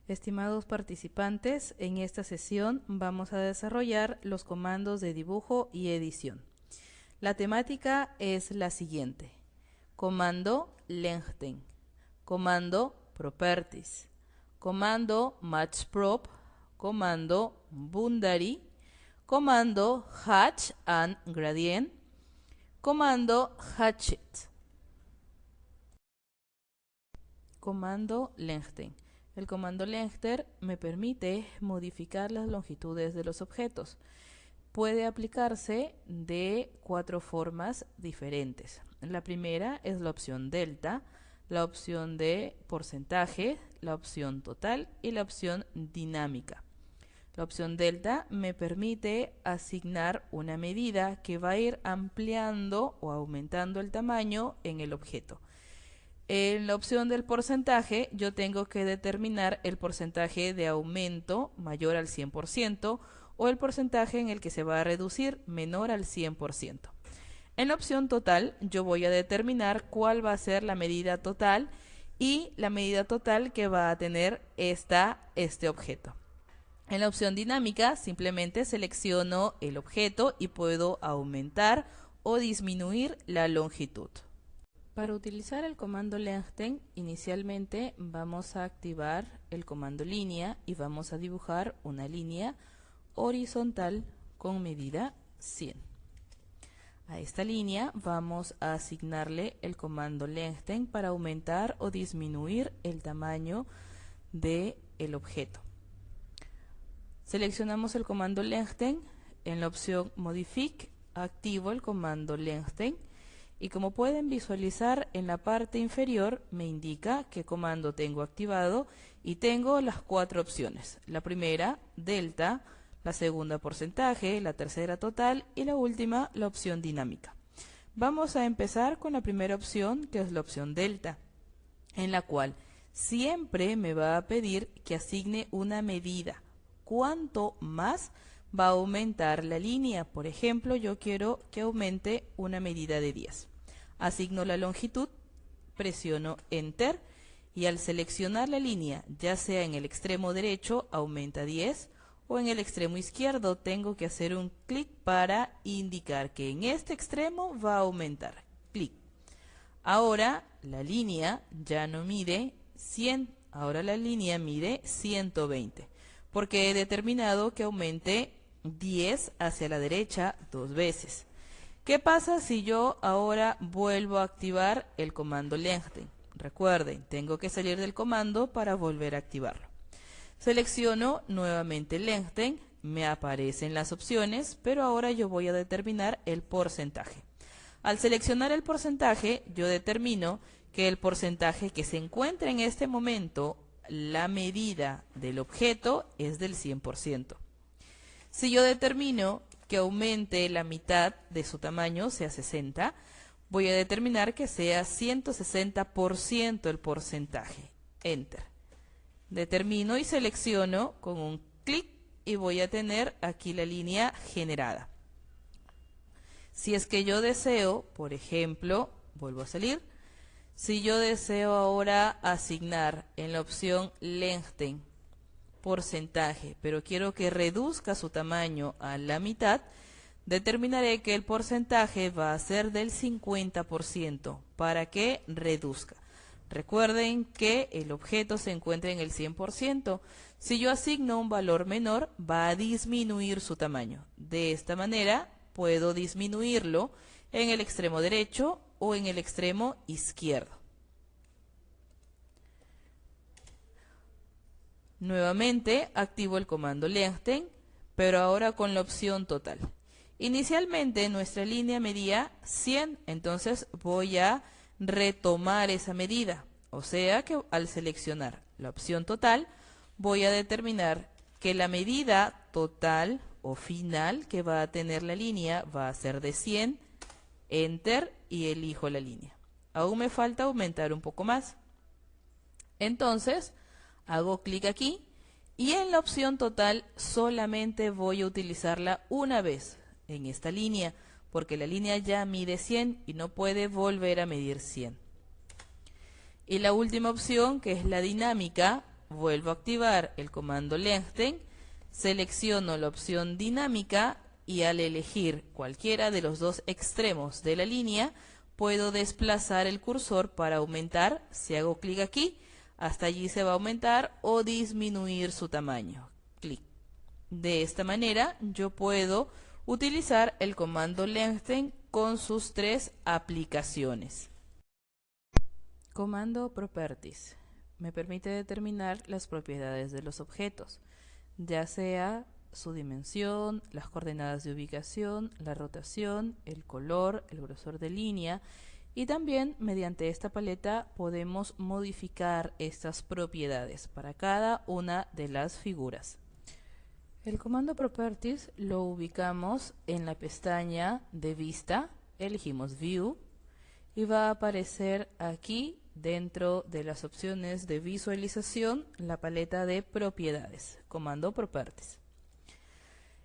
Estimados participantes, en esta sesión vamos a desarrollar los comandos de dibujo y edición. La temática es la siguiente: comando lengthen, comando properties, comando matchprop, comando boundary, comando hatch and gradient, comando hatchet. Comando lengthen. El comando lengthen me permite modificar las longitudes de los objetos. Puede aplicarse de 4 formas diferentes. La primera es la opción delta, la opción de porcentaje, la opción total y la opción dinámica. La opción delta me permite asignar una medida que va a ir ampliando o aumentando el tamaño en el objeto. En la opción del porcentaje, yo tengo que determinar el porcentaje de aumento mayor al 100% o el porcentaje en el que se va a reducir menor al 100%. En la opción total, yo voy a determinar cuál va a ser la medida total y la medida total que va a tener este objeto. En la opción dinámica, simplemente selecciono el objeto y puedo aumentar o disminuir la longitud. Para utilizar el comando lengthen, inicialmente vamos a activar el comando línea y vamos a dibujar una línea horizontal con medida 100. A esta línea vamos a asignarle el comando lengthen para aumentar o disminuir el tamaño del objeto. Seleccionamos el comando lengthen, en la opción modific activo el comando lengthen. Y como pueden visualizar, en la parte inferior me indica qué comando tengo activado y tengo las 4 opciones. La primera, delta, la segunda, porcentaje, la tercera, total y la última, la opción dinámica. Vamos a empezar con la primera opción, que es la opción delta, en la cual siempre me va a pedir que asigne una medida. Cuanto más va a aumentar la línea. Por ejemplo, yo quiero que aumente una medida de 10. Asigno la longitud, presiono Enter y al seleccionar la línea, ya sea en el extremo derecho, aumenta 10 o en el extremo izquierdo, tengo que hacer un clic para indicar que en este extremo va a aumentar. Clic. Ahora la línea ya no mide 100, ahora la línea mide 120. Porque he determinado que aumente 10 hacia la derecha 2 veces. ¿Qué pasa si yo ahora vuelvo a activar el comando lengthen? Recuerden, tengo que salir del comando para volver a activarlo. Selecciono nuevamente lengthen, me aparecen las opciones, pero ahora yo voy a determinar el porcentaje. Al seleccionar el porcentaje, yo determino que el porcentaje que se encuentra en este momento, la medida del objeto, es del 100%. Si yo determino que aumente la mitad de su tamaño, sea 60, voy a determinar que sea 160% el porcentaje. Enter. Determino y selecciono con un clic y voy a tener aquí la línea generada. Si es que yo deseo, por ejemplo, vuelvo a salir, si yo deseo ahora asignar en la opción lengthen porcentaje, pero quiero que reduzca su tamaño a la mitad, determinaré que el porcentaje va a ser del 50% para que reduzca. Recuerden que el objeto se encuentra en el 100%. Si yo asigno un valor menor, va a disminuir su tamaño. De esta manera, puedo disminuirlo en el extremo derecho o en el extremo izquierdo. Nuevamente activo el comando lengthen, pero ahora con la opción total. Inicialmente nuestra línea medía 100, entonces voy a retomar esa medida. O sea que al seleccionar la opción total, voy a determinar que la medida total o final que va a tener la línea va a ser de 100, Enter y elijo la línea. Aún me falta aumentar un poco más. Entonces, hago clic aquí y en la opción total solamente voy a utilizarla una vez en esta línea, porque la línea ya mide 100 y no puede volver a medir 100. Y la última opción, que es la dinámica, vuelvo a activar el comando lengthen, selecciono la opción dinámica y al elegir cualquiera de los dos extremos de la línea, puedo desplazar el cursor para aumentar. Si hago clic aquí, hasta allí se va a aumentar o disminuir su tamaño. Clic. De esta manera yo puedo utilizar el comando lengthen con sus tres aplicaciones. Comando properties me permite determinar las propiedades de los objetos, ya sea su dimensión, las coordenadas de ubicación, la rotación, el color, el grosor de línea, y también mediante esta paleta podemos modificar estas propiedades para cada una de las figuras. El comando properties lo ubicamos en la pestaña de vista, elegimos view y va a aparecer aquí dentro de las opciones de visualización la paleta de propiedades, comando properties.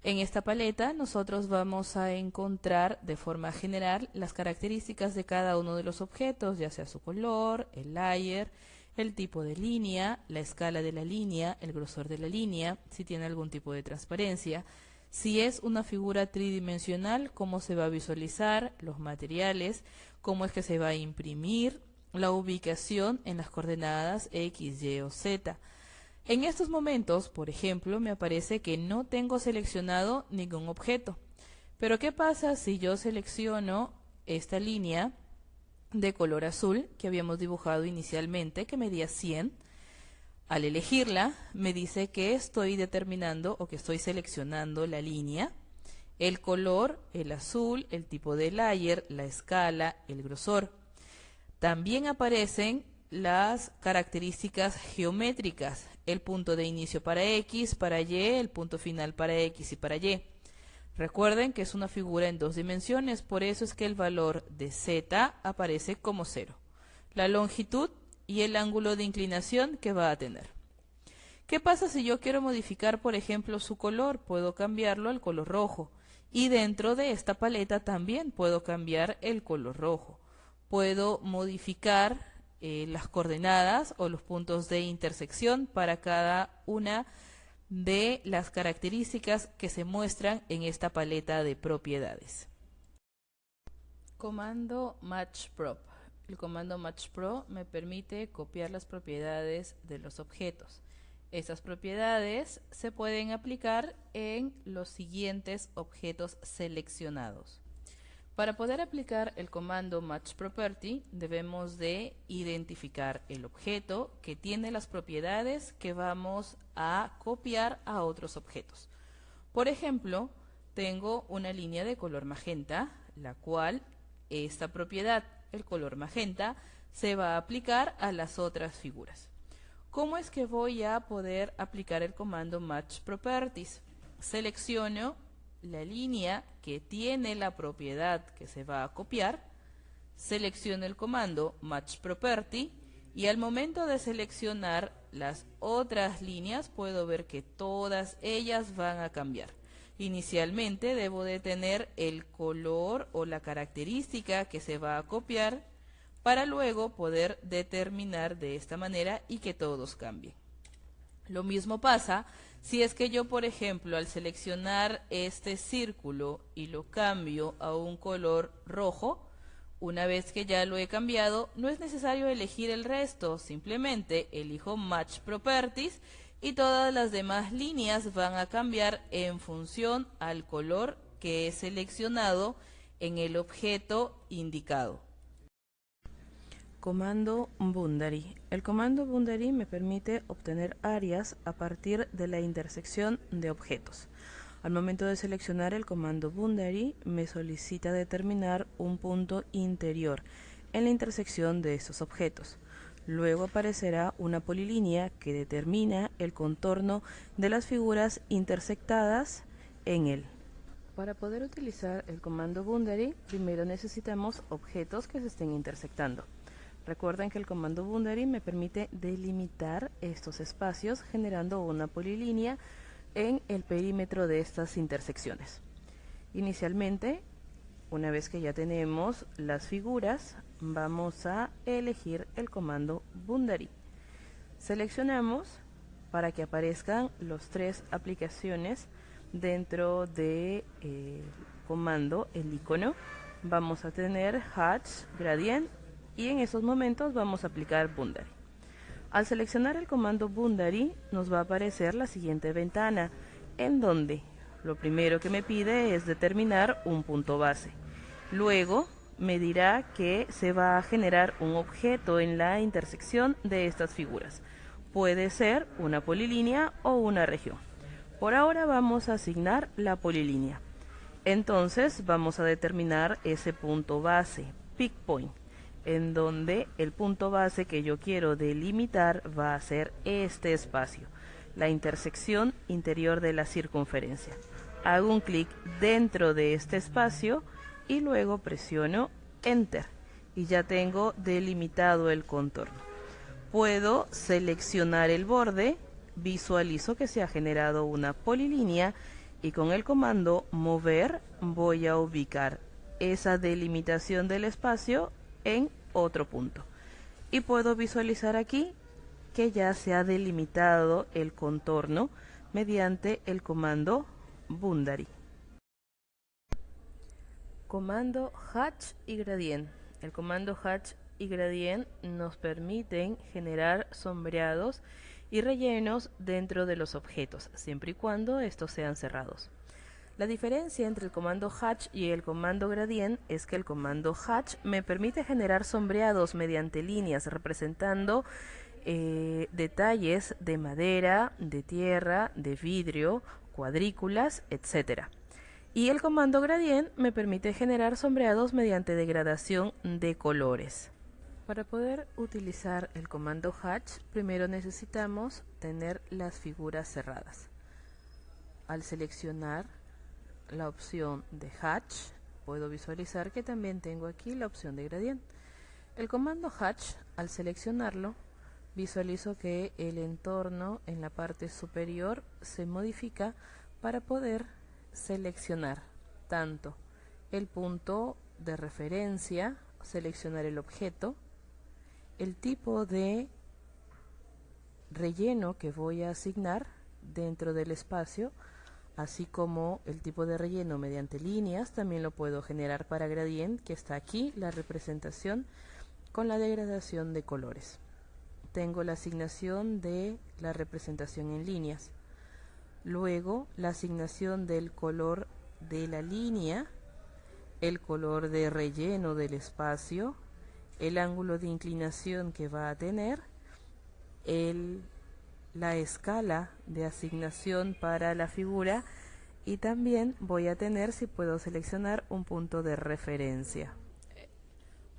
En esta paleta nosotros vamos a encontrar de forma general las características de cada uno de los objetos, ya sea su color, el layer, el tipo de línea, la escala de la línea, el grosor de la línea, si tiene algún tipo de transparencia, si es una figura tridimensional, cómo se va a visualizar, los materiales, cómo es que se va a imprimir, la ubicación en las coordenadas X, Y o Z. En estos momentos, por ejemplo, me aparece que no tengo seleccionado ningún objeto. Pero ¿qué pasa si yo selecciono esta línea de color azul que habíamos dibujado inicialmente, que medía 100? Al elegirla, me dice que estoy determinando o que estoy seleccionando la línea, el color, el azul, el tipo de layer, la escala, el grosor. También aparecen las características geométricas, el punto de inicio para X, para Y, el punto final para X y para Y. Recuerden que es una figura en dos dimensiones, por eso es que el valor de Z aparece como 0. La longitud y el ángulo de inclinación que va a tener. ¿Qué pasa si yo quiero modificar, por ejemplo, su color? Puedo cambiarlo al color rojo. Y dentro de esta paleta también puedo cambiar el color rojo. Puedo modificar las coordenadas o los puntos de intersección para cada una de las características que se muestran en esta paleta de propiedades. Comando matchprop. El comando matchprop me permite copiar las propiedades de los objetos. Estas propiedades se pueden aplicar en los siguientes objetos seleccionados. Para poder aplicar el comando matchProperty debemos de identificar el objeto que tiene las propiedades que vamos a copiar a otros objetos. Por ejemplo, tengo una línea de color magenta, la cual esta propiedad, el color magenta, se va a aplicar a las otras figuras. ¿Cómo es que voy a poder aplicar el comando matchProperties? Selecciono la línea que tiene la propiedad que se va a copiar, selecciono el comando matchProperty y al momento de seleccionar las otras líneas puedo ver que todas ellas van a cambiar. Inicialmente debo de tener el color o la característica que se va a copiar para luego poder determinar de esta manera y que todos cambien. Lo mismo pasa si es que yo, por ejemplo, al seleccionar este círculo y lo cambio a un color rojo, una vez que ya lo he cambiado, no es necesario elegir el resto, simplemente elijo Match Properties y todas las demás líneas van a cambiar en función al color que he seleccionado en el objeto indicado. Comando Boundary. El comando Boundary me permite obtener áreas a partir de la intersección de objetos. Al momento de seleccionar el comando Boundary me solicita determinar un punto interior en la intersección de estos objetos. Luego aparecerá una polilínea que determina el contorno de las figuras intersectadas en él. Para poder utilizar el comando Boundary, primero necesitamos objetos que se estén intersectando. Recuerden que el comando Boundary me permite delimitar estos espacios generando una polilínea en el perímetro de estas intersecciones. Inicialmente, una vez que ya tenemos las figuras, vamos a elegir el comando Boundary. Seleccionamos para que aparezcan las tres aplicaciones dentro de comando, el icono. Vamos a tener Hatch, Gradient, y en esos momentos vamos a aplicar Boundary. Al seleccionar el comando Boundary nos va a aparecer la siguiente ventana, en donde lo primero que me pide es determinar un punto base. Luego me dirá que se va a generar un objeto en la intersección de estas figuras. Puede ser una polilínea o una región. Por ahora vamos a asignar la polilínea. Entonces vamos a determinar ese punto base, pick point, en donde el punto base que yo quiero delimitar va a ser este espacio, la intersección interior de la circunferencia. Hago un clic dentro de este espacio y luego presiono Enter y ya tengo delimitado el contorno. Puedo seleccionar el borde, visualizo que se ha generado una polilínea y con el comando mover voy a ubicar esa delimitación del espacio en otro punto. Y puedo visualizar aquí que ya se ha delimitado el contorno mediante el comando Boundary. Comando Hatch y Gradient. El comando Hatch y Gradient nos permiten generar sombreados y rellenos dentro de los objetos, siempre y cuando estos sean cerrados. La diferencia entre el comando Hatch y el comando Gradient es que el comando Hatch me permite generar sombreados mediante líneas representando detalles de madera, de tierra, de vidrio, cuadrículas, etc. Y el comando Gradient me permite generar sombreados mediante degradación de colores. Para poder utilizar el comando Hatch, primero necesitamos tener las figuras cerradas. Al seleccionar la opción de Hatch, puedo visualizar que también tengo aquí la opción de Gradient. El comando Hatch, al seleccionarlo, visualizo que el entorno en la parte superior se modifica para poder seleccionar tanto el punto de referencia, seleccionar el objeto, el tipo de relleno que voy a asignar dentro del espacio, así como el tipo de relleno mediante líneas. También lo puedo generar para Gradient, que está aquí, la representación con la degradación de colores. Tengo la asignación de la representación en líneas. Luego, la asignación del color de la línea, el color de relleno del espacio, el ángulo de inclinación que va a tener, la escala de asignación para la figura, y también voy a tener, si puedo seleccionar, un punto de referencia.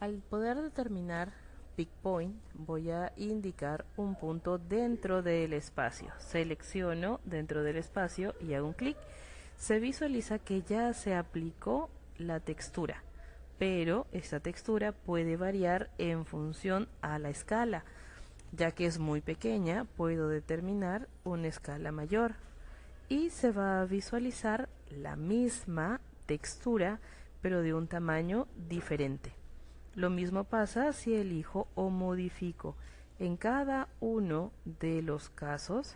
Al poder determinar pick point, voy a indicar un punto dentro del espacio. Selecciono dentro del espacio y hago un clic. Se visualiza que ya se aplicó la textura, pero esta textura puede variar en función a la escala. Ya que es muy pequeña, puedo determinar una escala mayor y se va a visualizar la misma textura, pero de un tamaño diferente. Lo mismo pasa si elijo o modifico en cada uno de los casos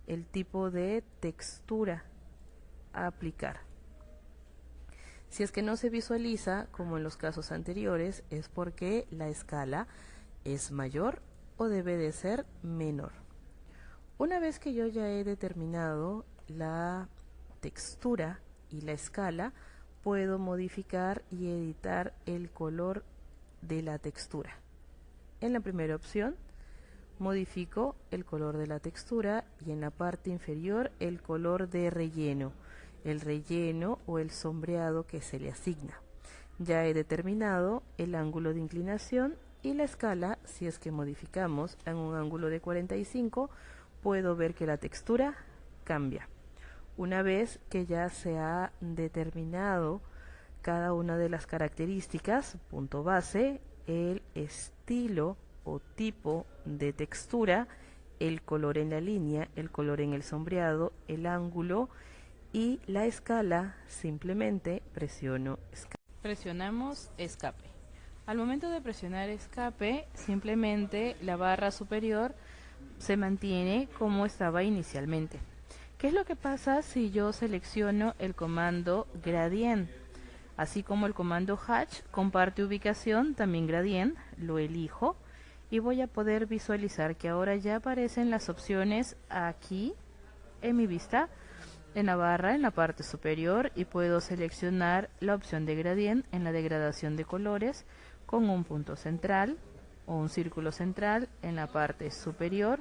el tipo de textura a aplicar. Si es que no se visualiza como en los casos anteriores, es porque la escala es mayor o debe de ser menor. Una vez que yo ya he determinado la textura y la escala, puedo modificar y editar el color de la textura. En la primera opción, modifico el color de la textura y en la parte inferior el color de relleno, el relleno o el sombreado que se le asigna. Ya he determinado el ángulo de inclinación y la escala. Si es que modificamos en un ángulo de 45, puedo ver que la textura cambia. Una vez que ya se ha determinado cada una de las características, punto base, el estilo o tipo de textura, el color en la línea, el color en el sombreado, el ángulo y la escala, simplemente presiono escape. Presionamos escape. Al momento de presionar escape, simplemente la barra superior se mantiene como estaba inicialmente. ¿Qué es lo que pasa si yo selecciono el comando gradient? Así como el comando hatch comparte ubicación, también gradient, lo elijo y voy a poder visualizar que ahora ya aparecen las opciones aquí en mi vista, en la barra, en la parte superior, y puedo seleccionar la opción de gradient en la degradación de colores con un punto central o un círculo central en la parte superior,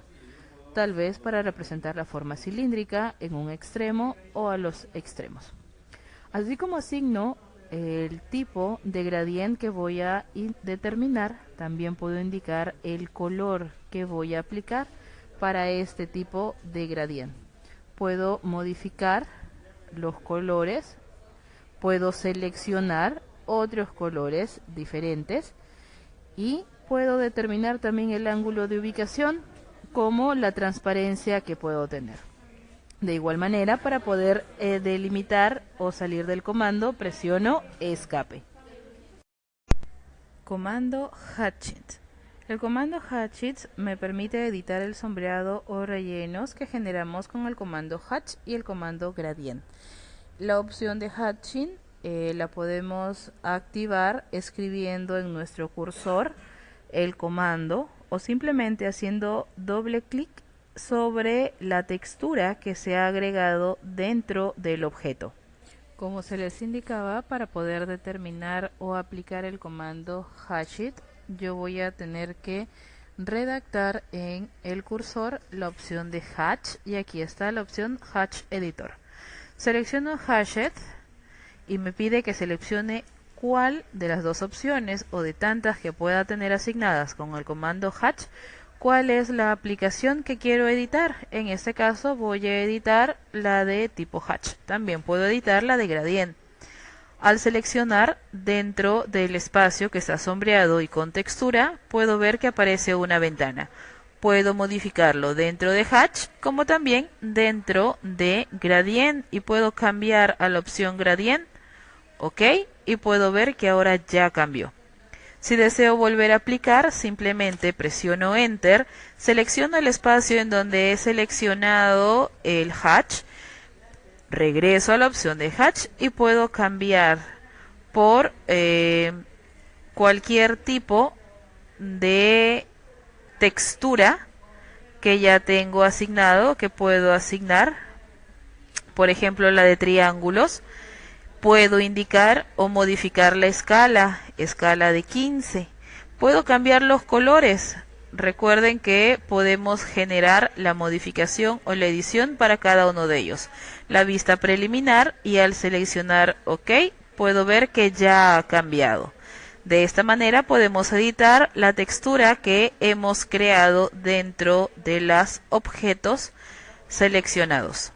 tal vez para representar la forma cilíndrica en un extremo o a los extremos. Así como asigno el tipo de gradient que voy a determinar, también puedo indicar el color que voy a aplicar para este tipo de gradient. Puedo modificar los colores, puedo seleccionar otros colores diferentes y puedo determinar también el ángulo de ubicación como la transparencia que puedo tener. De igual manera, para poder delimitar o salir del comando, presiono escape. Comando Hatchet. El comando Hatchet me permite editar el sombreado o rellenos que generamos con el comando Hatch y el comando Gradient. La opción de Hatching la podemos activar escribiendo en nuestro cursor el comando o simplemente haciendo doble clic sobre la textura que se ha agregado dentro del objeto. Como se les indicaba, para poder determinar o aplicar el comando Hatchet, yo voy a tener que redactar en el cursor la opción de Hatch y aquí está la opción Hatch Editor. Selecciono Hatchet y me pide que seleccione cuál de las dos opciones o de tantas que pueda tener asignadas con el comando Hatch, cuál es la aplicación que quiero editar. En este caso voy a editar la de tipo Hatch. También puedo editar la de Gradient. Al seleccionar dentro del espacio que está sombreado y con textura, puedo ver que aparece una ventana. Puedo modificarlo dentro de Hatch como también dentro de Gradient y puedo cambiar a la opción Gradient, OK, y puedo ver que ahora ya cambió. Si deseo volver a aplicar, simplemente presiono Enter, selecciono el espacio en donde he seleccionado el Hatch, regreso a la opción de Hatch y puedo cambiar por cualquier tipo de textura que ya tengo asignado, que puedo asignar, por ejemplo la de triángulos. Puedo indicar o modificar la escala de 15. Puedo cambiar los colores. Recuerden que podemos generar la modificación o la edición para cada uno de ellos. La vista preliminar y al seleccionar OK, puedo ver que ya ha cambiado. De esta manera podemos editar la textura que hemos creado dentro de los objetos seleccionados.